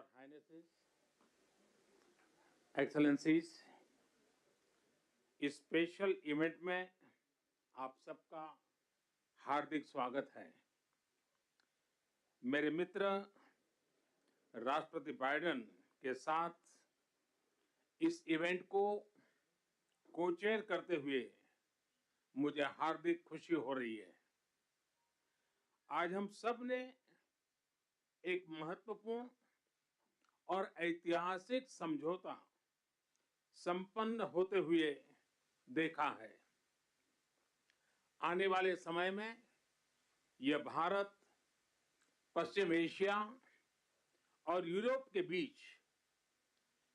Your Highnesses, Excellencies, इस special event में आप सबका हार्दिक स्वागत है। मेरे मित्र राष्ट्रपति बाइडेन के साथ इस इवेंट को को-चेयर करते हुए मुझे हार्दिक खुशी हो रही है। आज हम सब ने एक महत्वपूर्ण और ऐतिहासिक समझौता संपन्न होते हुए देखा है। आने वाले समय में यह भारत, पश्चिम एशिया और यूरोप के बीच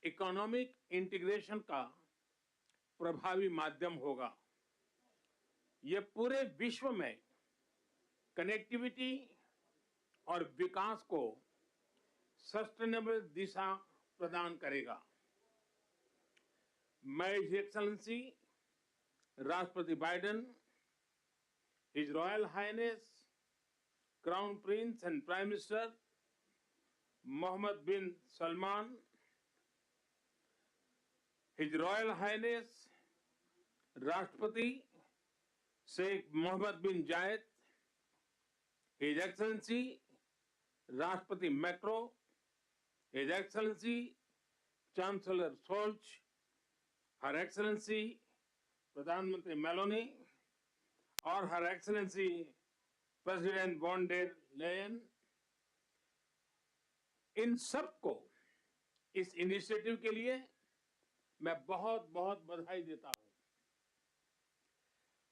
इकोनॉमिक इंटीग्रेशन का प्रभावी माध्यम होगा। यह पूरे विश्व में कनेक्टिविटी और विकास को सस्टेनेबल दिशा प्रदान करेगा। मैं हिज एक्सेलेंसी राष्ट्रपति Biden, his royal highness crown prince and prime minister Mohammed bin Salman, his royal highness राष्ट्रपति Sheikh Mohammed bin Zayed, his excellency राष्ट्रपति Macron, his excellency chancellor Scholz, her excellency प्रधानमंत्री Meloni और her excellency president von der Leyen, इन सबको इस initiative के लिए मैं बहुत बहुत बधाई देता हूं।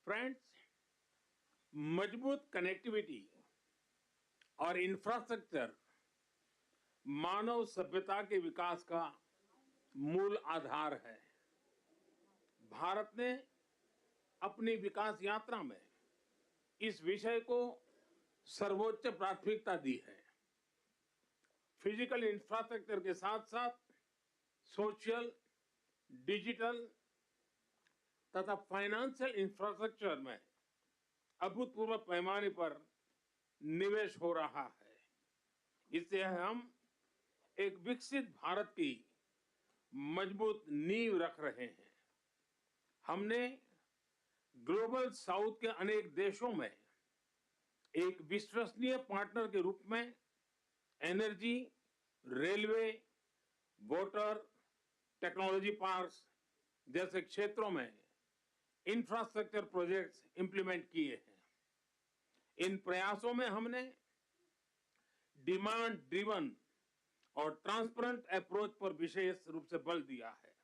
फ्रेंड्स, मजबूत कनेक्टिविटी और इंफ्रास्ट्रक्चर मानव सभ्यता के विकास का मूल आधार है। भारत ने अपनी विकास यात्रा में इस विषय को सर्वोच्च प्राथमिकता दी है। फिजिकल इंफ्रास्ट्रक्चर के साथ साथ सोशल, डिजिटल तथा फाइनेंशियल इंफ्रास्ट्रक्चर में अभूतपूर्व पैमाने पर निवेश हो रहा है। इससे हम एक विकसित भारत की मजबूत नींव रख रहे हैं। हमने ग्लोबल साउथ के अनेक देशों में एक विश्वसनीय पार्टनर के रूप में energy, railway, water, technology parks जैसे क्षेत्रों में इंफ्रास्ट्रक्चर प्रोजेक्ट्स इंप्लीमेंट किए हैं। इन प्रयासों में हमने डिमांड ड्रिवन और ट्रांसपेरेंट अप्रोच पर विशेष रूप से बल दिया है।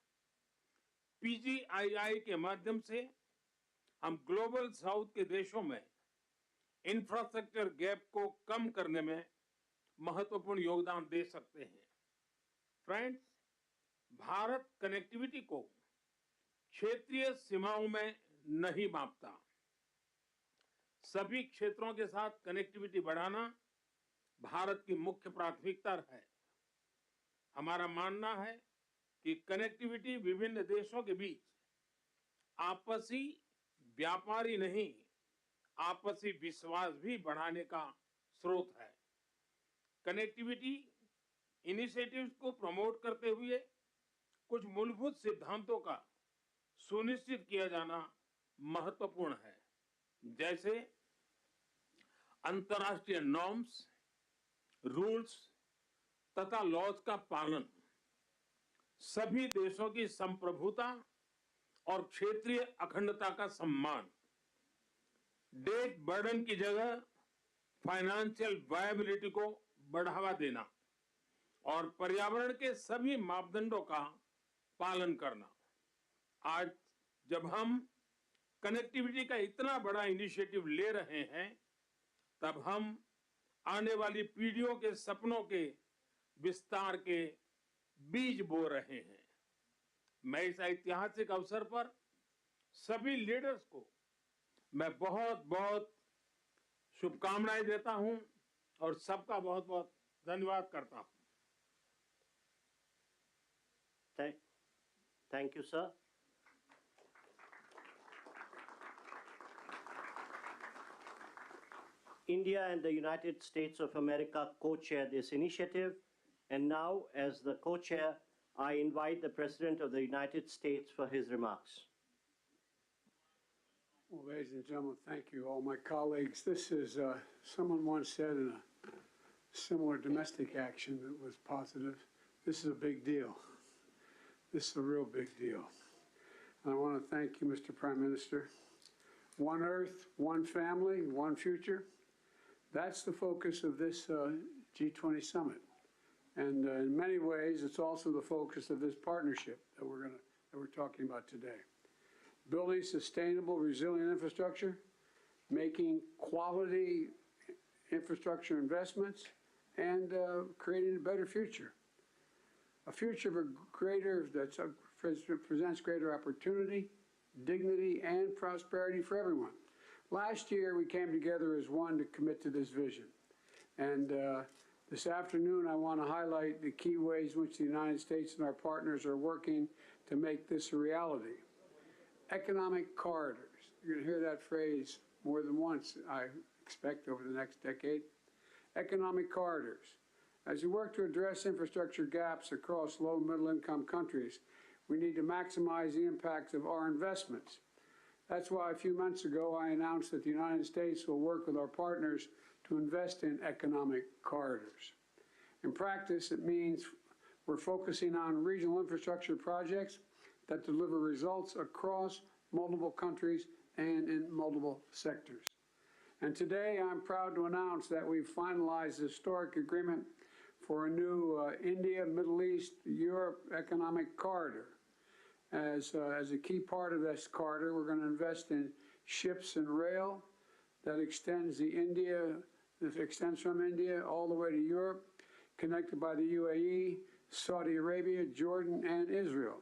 पीजीआईआई के माध्यम से हम ग्लोबल साउथ के देशों में इंफ्रास्ट्रक्चर गैप को कम करने में महत्वपूर्ण योगदान दे सकते हैं। फ्रेंड्स, भारत कनेक्टिविटी को क्षेत्रीय सीमाओं में नहीं मापता। सभी क्षेत्रों के साथ कनेक्टिविटी बढ़ाना भारत की मुख्य प्राथमिकता है। हमारा मानना है कि कनेक्टिविटी विभिन्न देशों के बीच आपसी व्यापार ही नहीं, आपसी विश्वास भी बढ़ाने का स्रोत है। कनेक्टिविटी इनिशिएटिव्स को प्रमोट करते हुए कुछ मूलभूत सिद्धांतों का सुनिश्चित किया जाना महत्वपूर्ण है, जैसे अंतर्राष्ट्रीय नॉर्म्स, रूल्स तथा लॉज का पालन, सभी देशों की संप्रभुता और क्षेत्रीय अखंडता का सम्मान, डेट बर्डन की जगह फाइनेंशियल वायबिलिटी को बढ़ावा देना और पर्यावरण के सभी मापदंडों का पालन करना। आज जब हम कनेक्टिविटी का इतना बड़ा इनिशिएटिव ले रहे हैं, तब हम आने वाली पीढ़ियों के सपनों के विस्तार के बीज बो रहे हैं। मैं इस ऐतिहासिक अवसर पर सभी लीडर्स को मैं बहुत बहुत शुभकामनाएं देता हूं और सबका बहुत बहुत धन्यवाद करता हूं। Thank you, sir. India and the United States of America co-chair this initiative, And now, as the co-chair, I invite the President of the United States for his remarks. Well, ladies and gentlemen, thank you, all my colleagues. This is, someone once said in a similar domestic action that was positive, this is a big deal. This is a real big deal. And I want to thank you, Mr. Prime Minister. One Earth, one family, one future. That's the focus of this G20 summit. And in many ways, it's also the focus of this partnership that we're talking about today. Building sustainable, resilient infrastructure, making quality infrastructure investments, and creating a better future. A future of that presents greater opportunity, dignity, and prosperity for everyone. Last year, we came together as one to commit to this vision. And this afternoon, I want to highlight the key ways in which the United States and our partners are working to make this a reality. Economic corridors. You're going to hear that phrase more than once, I expect, over the next decade. Economic corridors. As we work to address infrastructure gaps across low and middle income countries, we need to maximize the impact of our investments. That's why a few months ago I announced that the United States will work with our partners to invest in economic corridors. In practice, it means we're focusing on regional infrastructure projects that deliver results across multiple countries and in multiple sectors. And today I'm proud to announce that we've finalized a historic agreement for a new India, Middle East, Europe economic corridor. As a key part of this corridor, we're going to invest in ships and rail that extends from India all the way to Europe, connected by the UAE, Saudi Arabia, Jordan, and Israel.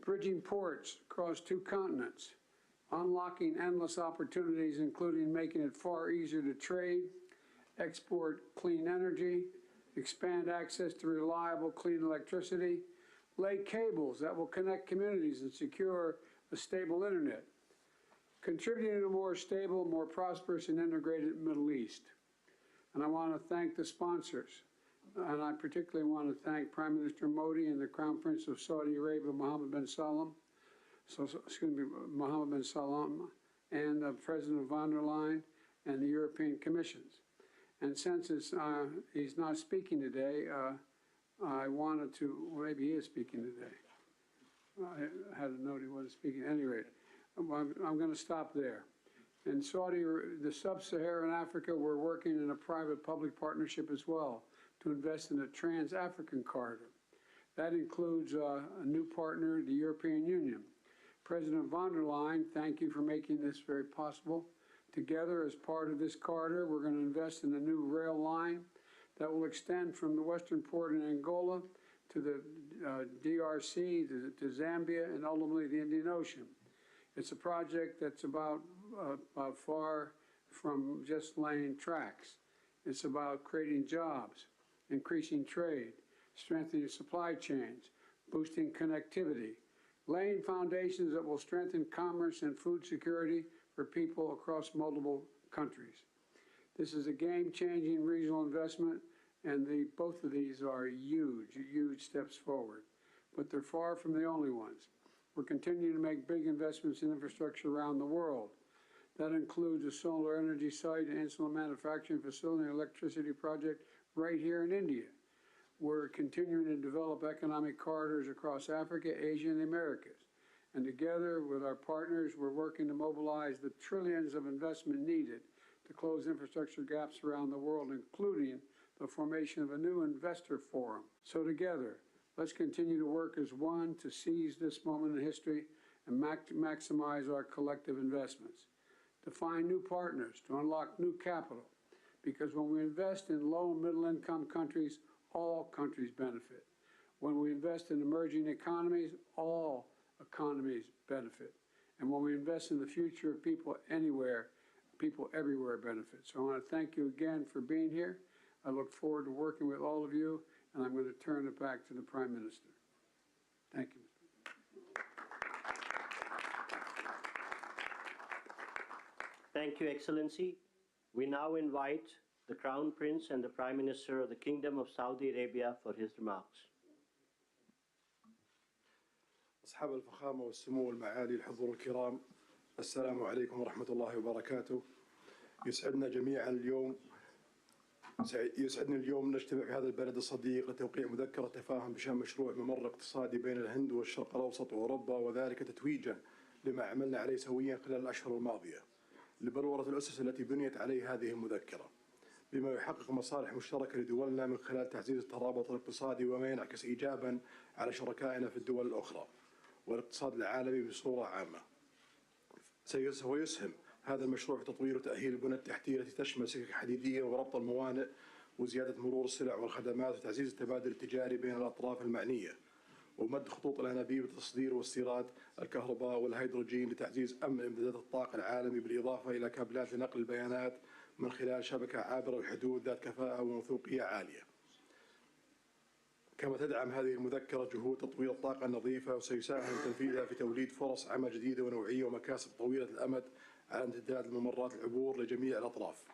Bridging ports across 2 continents, unlocking endless opportunities, including making it far easier to trade, export clean energy, expand access to reliable, clean electricity, lay cables that will connect communities and secure a stable internet, contributing to a more stable, more prosperous, and integrated Middle East. And I want to thank the sponsors. And I particularly want to thank Prime Minister Modi and the Crown Prince of Saudi Arabia, Mohamed bin Salman, and President von der Leyen and the European Commissions. And since he's not speaking today, I wanted to, maybe he is speaking today. I had a note he wasn't speaking. At any rate, I'm going to stop there. In the sub-Saharan Africa, we're working in a private-public partnership as well to invest in a trans-African corridor. That includes a new partner, the European Union. President von der Leyen, thank you for making this very possible. Together, as part of this corridor, we're going to invest in a new rail line that will extend from the western port in Angola to the DRC, to Zambia, and ultimately the Indian Ocean. It's a project that's about far from just laying tracks. It's about creating jobs, increasing trade, strengthening supply chains, boosting connectivity, laying foundations that will strengthen commerce and food security for people across multiple countries. This is a game-changing regional investment, and both of these are huge, huge steps forward. But they're far from the only ones. We're continuing to make big investments in infrastructure around the world. That includes a solar energy site, an insulin manufacturing facility, and electricity project right here in India. We're continuing to develop economic corridors across Africa, Asia, and the Americas. And together with our partners, we're working to mobilize the trillions of investment needed to close infrastructure gaps around the world, including the formation of a new investor forum. So together, let's continue to work as one to seize this moment in history and maximize our collective investments, to find new partners, to unlock new capital. Because when we invest in low and middle income countries, all countries benefit. When we invest in emerging economies, all economies benefit. And when we invest in the future of people anywhere, people everywhere benefit. So I want to thank you again for being here. I look forward to working with all of you, and I'm going to turn it back to the Prime Minister. Thank you. Thank you, Excellency. We now invite the Crown Prince and the Prime Minister of the Kingdom of Saudi Arabia for his remarks. أصحاب الفخامة والسمو والمعالي الحضور الكرام، السلام عليكم ورحمة الله وبركاته. يسعدني اليوم نجتمع في هذا البلد الصديق لتوقيع مذكرة تفاهم بشأن مشروع ممر اقتصادي بين الهند والشرق الأوسط وأوروبا، وذلك تتويجا لما عملنا عليه سويا خلال الأشهر الماضية لبلورة الأسس التي بنيت عليه هذه المذكرة، بما يحقق مصالح مشتركة لدولنا من خلال تعزيز الترابط الاقتصادي وما ينعكس إيجابا على شركائنا في الدول الأخرى والاقتصاد العالمي بصورة عامة. سيسهم هذا المشروع في تطوير وتأهيل البنى التحتية التي تشمل سكك حديدية وربط الموانئ وزيادة مرور السلع والخدمات وتعزيز التبادل التجاري بين الأطراف المعنية ومد خطوط الأنابيب للتصدير واستيراد الكهرباء والهيدروجين لتعزيز أمن إمدادات الطاقة العالمي، بالإضافة إلى كابلات لنقل البيانات من خلال شبكة عابرة الحدود ذات كفاءة وموثوقية عالية. كما تدعم هذه المذكرة جهود تطوير الطاقة النظيفة، وسيساهم تنفيذها في توليد فرص عمل جديدة ونوعية ومكاسب طويلة الأمد على امتداد الممرات العبور لجميع الأطراف.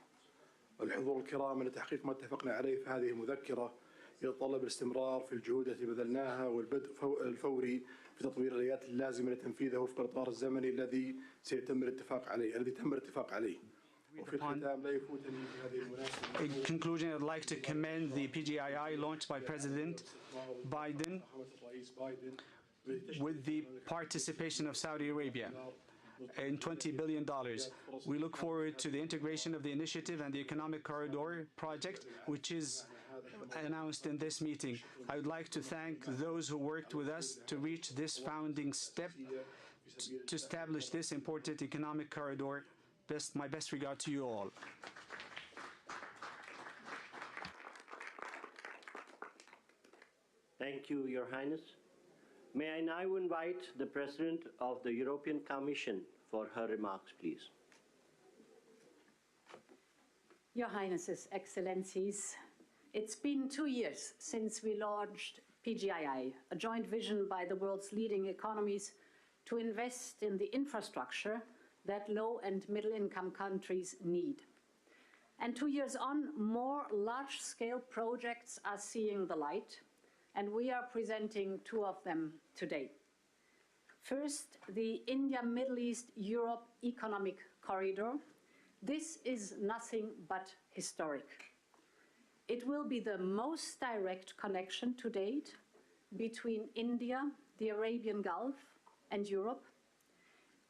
الحضور الكرام، أن تحقيق ما اتفقنا عليه في هذه المذكرة يتطلب الاستمرار في الجهود التي بذلناها والبدء الفوري في تطوير الآليات اللازمة لتنفيذها وفق الإطار الزمني الذي تم الاتفاق عليه. وفي الختام لا يفوتني في هذه المناسبة. In conclusion, I'd like to commend the PGII launched by President Biden with the participation of Saudi Arabia in $20 billion. We look forward to the integration of the initiative and the Economic Corridor project, which is announced in this meeting. I would like to thank those who worked with us to reach this founding step to establish this important economic corridor. My best regard to you all. Thank you, Your Highness. May I now invite the President of the European Commission for her remarks, please. Your Highnesses, Excellencies, it's been 2 years since we launched PGII, a joint vision by the world's leading economies to invest in the infrastructure that low and middle-income countries need. And 2 years on, more large-scale projects are seeing the light, and we are presenting 2 of them today. First, the India-Middle East-Europe Economic Corridor. This is nothing but historic. It will be the most direct connection to date between India, the Arabian Gulf, and Europe,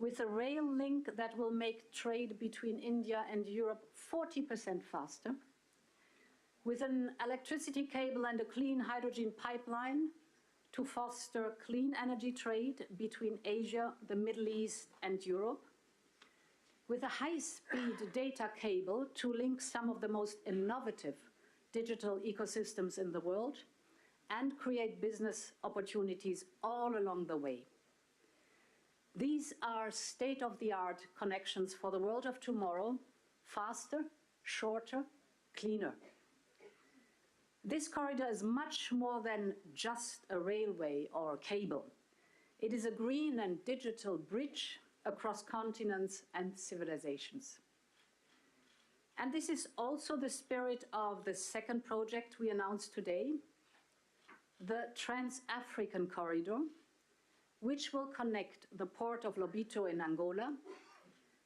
with a rail link that will make trade between India and Europe 40% faster, with an electricity cable and a clean hydrogen pipeline to foster clean energy trade between Asia, the Middle East, and Europe, with a high-speed data cable to link some of the most innovative digital ecosystems in the world and create business opportunities all along the way. These are state-of-the-art connections for the world of tomorrow, faster, shorter, cleaner. This corridor is much more than just a railway or a cable. It is a green and digital bridge across continents and civilizations. And this is also the spirit of the second project we announced today, the Trans-African Corridor, which will connect the port of Lobito in Angola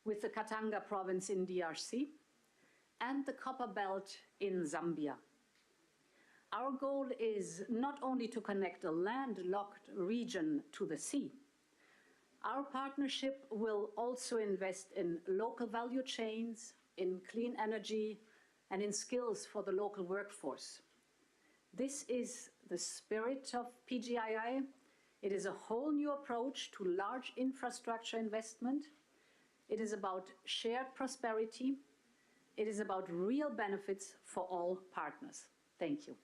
with the Katanga province in DRC and the Copper Belt in Zambia. Our goal is not only to connect a landlocked region to the sea. Our partnership will also invest in local value chains, in clean energy, and in skills for the local workforce. This is the spirit of PGII. It is a whole new approach to large infrastructure investment. It is about shared prosperity. It is about real benefits for all partners. Thank you.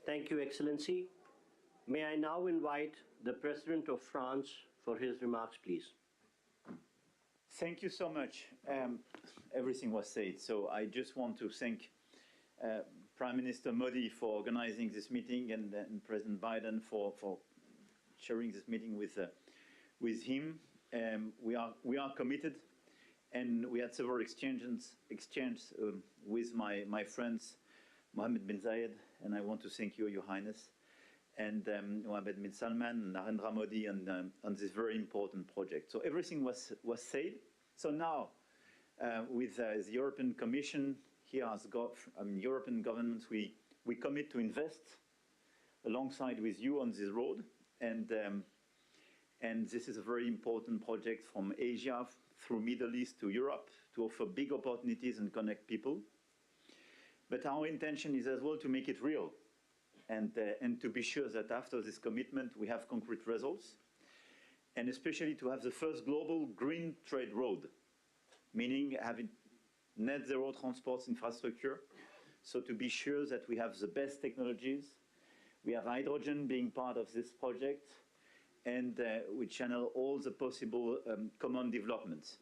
Thank you, Excellency. May I now invite the President of France for his remarks, please. Thank you so much. Everything was said, so I just want to thank Prime Minister Modi for organizing this meeting and President Biden for sharing this meeting with him. we are committed, and we had several exchanges with my friends, Mohamed bin Zayed, and I want to thank you, Your Highness, and Mohamed bin Salman, Narendra Modi, on this very important project. So everything was said. So now, with the European Commission, here as European governments, we commit to invest alongside with you on this road, and this is a very important project from Asia through Middle East to Europe to offer big opportunities and connect people. But our intention is as well to make it real, and to be sure that after this commitment we have concrete results, and especially to have the first global green trade road, meaning having net zero transport infrastructure, so to be sure that we have the best technologies. We have hydrogen being part of this project, and we channel all the possible common developments.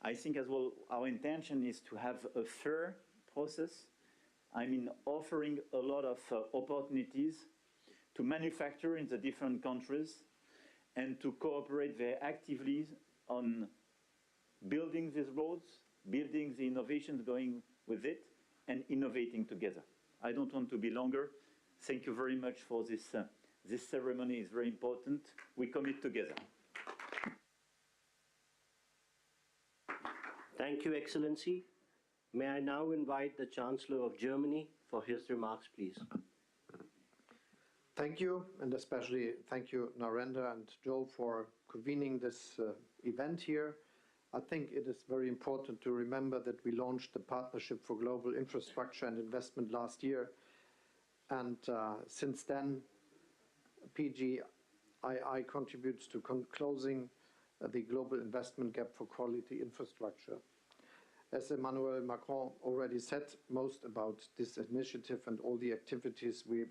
I think as well our intention is to have a fair process. I mean, offering a lot of opportunities to manufacture in the different countries and to cooperate very actively on building these roads, building the innovations going with it, and innovating together. I don't want to be longer. Thank you very much for this. This ceremony is very important. We commit together. Thank you, Excellency. May I now invite the Chancellor of Germany for his remarks, please. Thank you, and especially thank you, Narendra and Joe, for convening this event here. I think it is very important to remember that we launched the Partnership for Global Infrastructure and Investment last year, and since then, PGII contributes to closing the global investment gap for quality infrastructure. As Emmanuel Macron already said, most about this initiative and all the activities we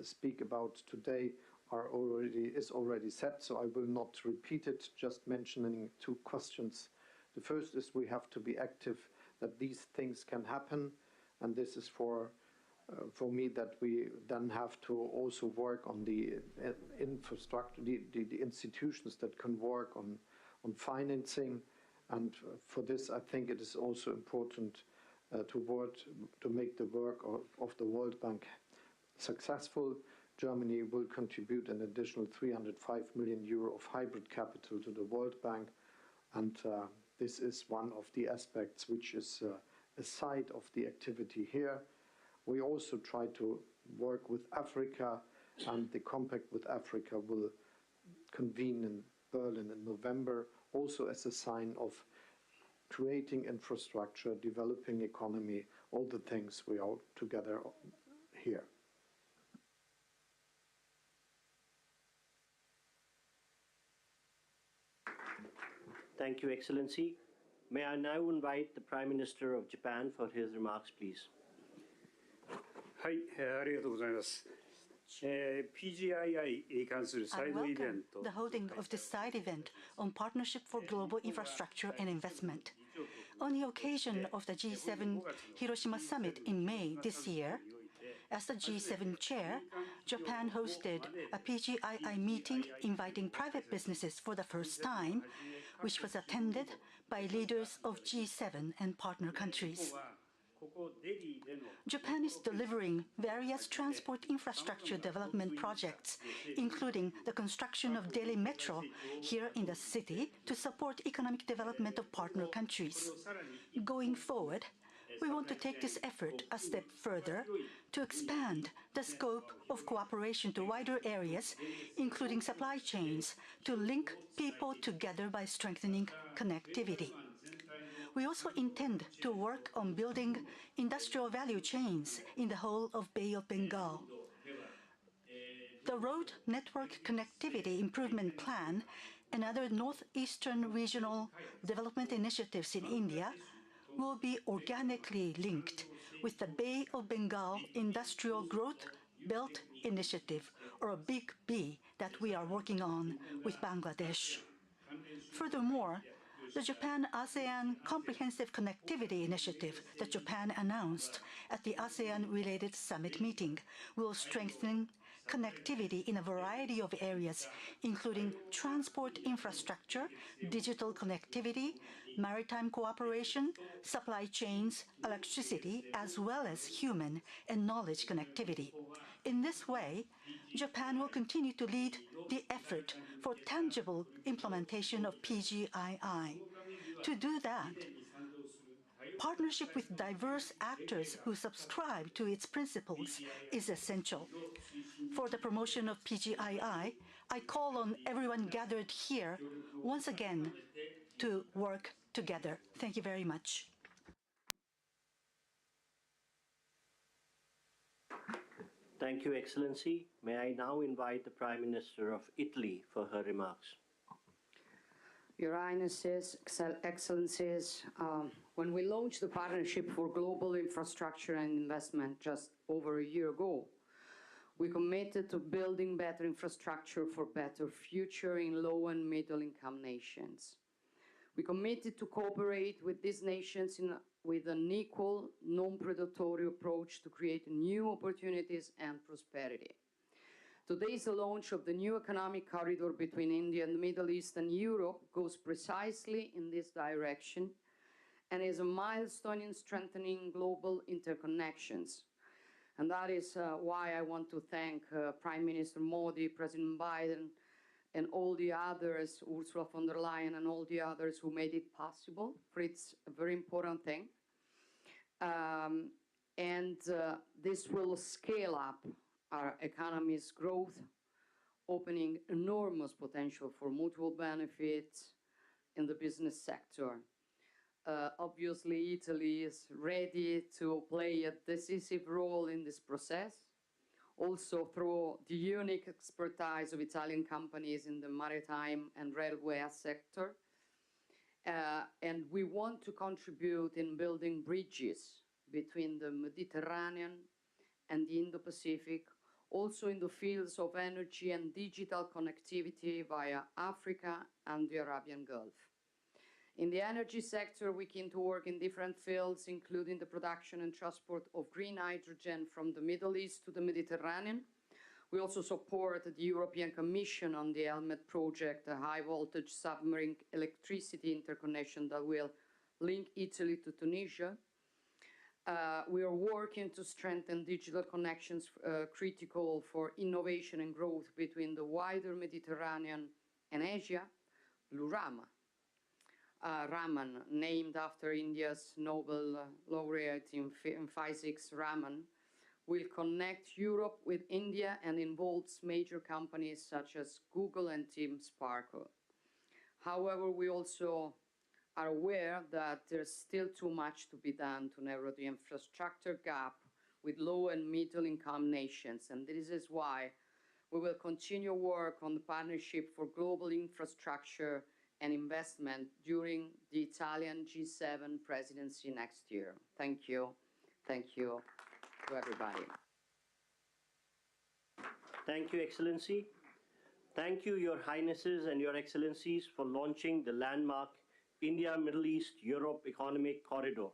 speak about today is already set, so I will not repeat it, just mentioning two questions. The first is we have to be active that these things can happen, and this is for me that we then have to also work on the infrastructure, the institutions that can work on financing, and for this I think it is also important to make the work of the World Bank successful. Germany will contribute an additional 305 million euro of hybrid capital to the World Bank, and this is one of the aspects which is a side of the activity here. We also try to work with Africa, and the Compact with Africa will convene in Berlin in November, also as a sign of creating infrastructure, developing economy, all the things we are together here. Thank you, Excellency. May I now invite the Prime Minister of Japan for his remarks, please. はい、ありがとうございます。PGII に関するサイドイベント。 The holding of this side event on Partnership for Global Infrastructure and Investment. On the occasion of the G7 Hiroshima Summit in May this year, as the G7 chair, Japan hosted a PGII meeting inviting private businesses for the first time, which was attended by leaders of G7 and partner countries. Japan is delivering various transport infrastructure development projects, including the construction of Delhi Metro here in the city to support economic development of partner countries. Going forward, we want to take this effort a step further to expand the scope of cooperation to wider areas, including supply chains, to link people together by strengthening connectivity. We also intend to work on building industrial value chains in the whole of Bay of Bengal. The Road Network Connectivity Improvement Plan and other northeastern regional development initiatives in India will be organically linked with the Bay of Bengal Industrial Growth Belt Initiative, or a Big B, that we are working on with Bangladesh. Furthermore, the Japan-ASEAN Comprehensive Connectivity Initiative that Japan announced at the ASEAN-related summit meeting will strengthen connectivity in a variety of areas, including transport infrastructure, digital connectivity, maritime cooperation, supply chains, electricity, as well as human and knowledge connectivity. In this way, Japan will continue to lead the effort for tangible implementation of PGII. To do that, partnership with diverse actors who subscribe to its principles is essential. For the promotion of PGII, I call on everyone gathered here once again to work together. Thank you very much. Thank you, Excellency. May I now invite the Prime Minister of Italy for her remarks. Your Highnesses, Excellencies, when we launched the Partnership for Global Infrastructure and Investment just over a year ago, we committed to building better infrastructure for better future in low and middle income nations. We committed to cooperate with these nations with an equal, non-predatory approach to create new opportunities and prosperity. Today's launch of the new economic corridor between India and the Middle East and Europe goes precisely in this direction and is a milestone in strengthening global interconnections. And that is why I want to thank Prime Minister Modi, President Biden, and all the others, Ursula von der Leyen and all the others who made it possible, for it's a very important thing. This will scale up our economy's growth, opening enormous potential for mutual benefits in the business sector. Obviously, Italy is ready to play a decisive role in this process, also through the unique expertise of Italian companies in the maritime and railway sector. And we want to contribute in building bridges between the Mediterranean and the Indo-Pacific, also in the fields of energy and digital connectivity via Africa and the Arabian Gulf. In the energy sector, we can to work in different fields, including the production and transport of green hydrogen from the Middle East to the Mediterranean. We also support the European Commission on the Helmet project, a high-voltage submarine electricity interconnection that will link Italy to Tunisia. We are working to strengthen digital connections critical for innovation and growth between the wider Mediterranean and Asia. Lurama, Raman, named after India's Nobel laureate in physics, Raman, will connect Europe with India and involves major companies such as Google and Team Sparkle. However, we also are aware that there's still too much to be done to narrow the infrastructure gap with low and middle income nations, and this is why we will continue work on the Partnership for Global Infrastructure and Investment during the Italian G7 presidency next year. Thank you. Thank you to everybody. Thank you, Excellency. Thank you, Your Highnesses and Your Excellencies, for launching the landmark India, Middle East, Europe Economic Corridor.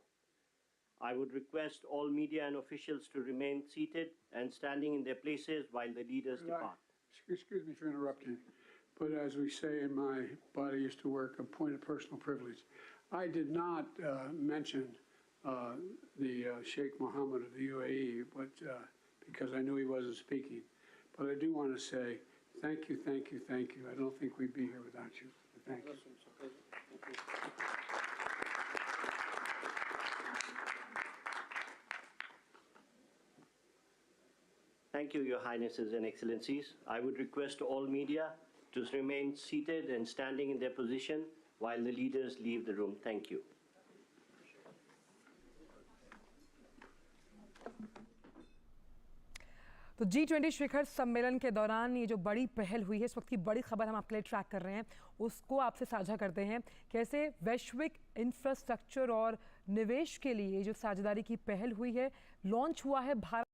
I would request all media and officials to remain seated and standing in their places while the leaders depart. Excuse me for interrupting, but as we say in my body used to work, a point of personal privilege. I did not mention the Sheikh Mohamed of the UAE, but because I knew he wasn't speaking. But I do want to say thank you, thank you, thank you. I don't think we'd be here without you. Thank you. Thank you, Your Highnesses and Excellencies. I would request all media to remain seated and standing in their position while the leaders leave the room. Thank you. तो G20 शिखर सम्मेलन के दौरान ये जो बड़ी पहल हुई है, इस वक्त की बड़ी खबर हम आपके लिए ट्रैक कर रहे हैं, उसको आपसे साझा करते हैं। कैसे वैश्विक इंफ्रास्ट्रक्चर और निवेश के लिए जो साझेदारी की पहल हुई है, लॉन्च हुआ है भारत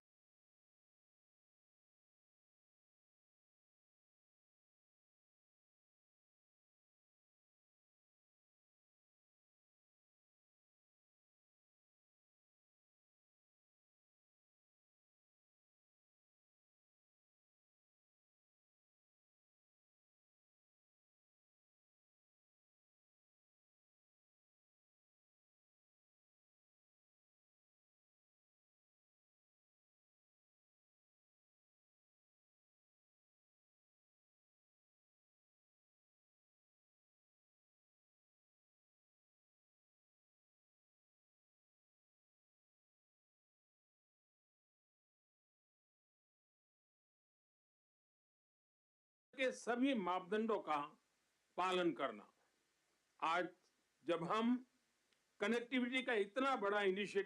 के सभी मापदंडों का पालन करना। आज जब हम कनेक्टिविटी का इतना बड़ा इनिशिएटिव